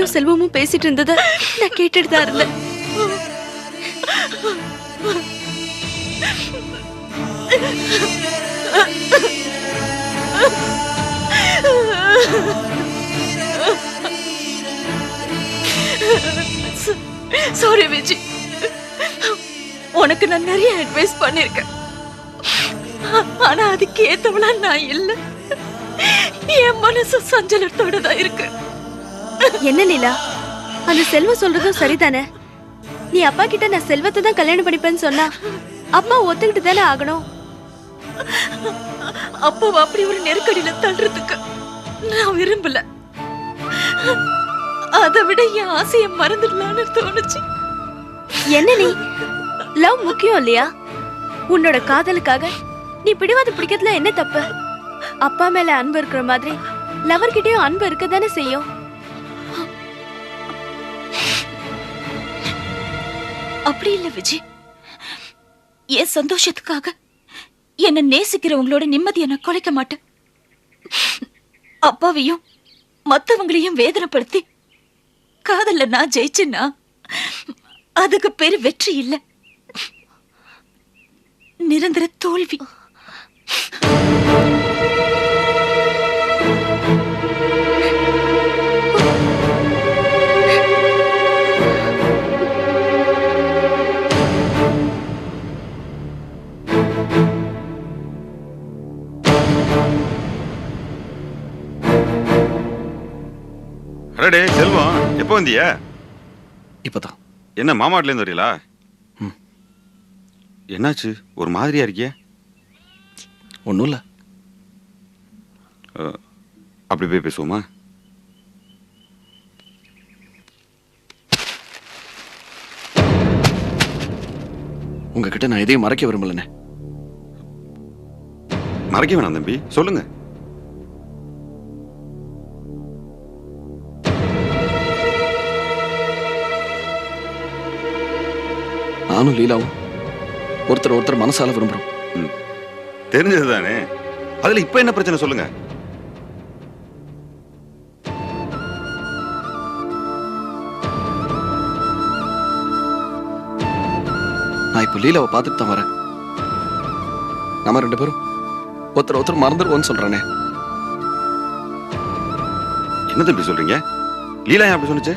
லீலாவும் செல்வமும் பேசிட்டு இருந்தத நான் கேட்டுட்டு தான் இருந்தேன். சாரி விஜி, உனக்கு நான் நிறைய அட்வைஸ் பண்ணிருக்கேன். ஆனா அதுக்கு ஏத்தவளா நான் இல்ல. என் மனசு சஞ்சலத்தோட தான் இருக்கு. என்ன லீலா, அந்த செல்வம் சொல்றதும் சரிதானே? நீ அப்பா கிட்ட நான் செல்வத்தை தான் கல்யாணம் பண்ணிப்பேன்னு சொன்னா அப்பா ஒத்துக்கிட்டு தானே ஆகணும். அப்போ அப்படி ஒரு நெருக்கடியில தள்ளுறதுக்கு நான் விரும்பல. அதை விட என் ஆசையை மறந்துடலான்னு தோணுச்சு. என்ன நீ, லவ் முக்கியம் இல்லையா? உன்னோட காதலுக்காக நீ பிடிவாத பிடிக்கிறதுல என்ன தப்பு? அப்பா மேல அன்பு இருக்கிற மாதிரி லவர் கிட்டயும் அன்பு இருக்க தானே செய்யும். அப்படி இல்ல விஜய், என் சந்தோஷத்துக்காக என்ன நேசிக்கிறவங்களோட நிம்மதியை நான் குலைக்க மாட்டேன். அப்பாவையும் மத்தவங்களையும் வேதனைப்படுத்தி காதல்ல நான் ஜெயிச்சேன்னா அதுக்கு பேரு வெற்றி இல்ல, நிரந்தர தோல்வி. அடடே செல்வம், எப்போ வந்தியா? இப்பதான். என்ன மாமாட்ல இருந்து வரீங்களா? என்னாச்சு, ஒரு மாதிரியா இருக்கிய? ஒன்றும் இல்லை. அப்படி போய் பேசுவோமா? உங்ககிட்ட நான் எதையும் மறைக்க விரும்பலண்ணே. மறைக்க வேணாம் தம்பி, சொல்லுங்க. நானும் லீலாவும் ஒருத்தர் மனசால விரும்புறோம். தெரிஞ்சதுதானே, அதுல இப்ப என்ன பிரச்சனை சொல்லுங்க. நான் இப்ப லீலாவை பார்த்துட்டு தான் வரேன். நம்ம 2 பேரும் ஒருத்தர் மறந்துடுவோன்னு சொல்றானே. என்ன தம்பி சொல்றீங்க? லீலா ஏன் அப்படி சொன்னுச்சு?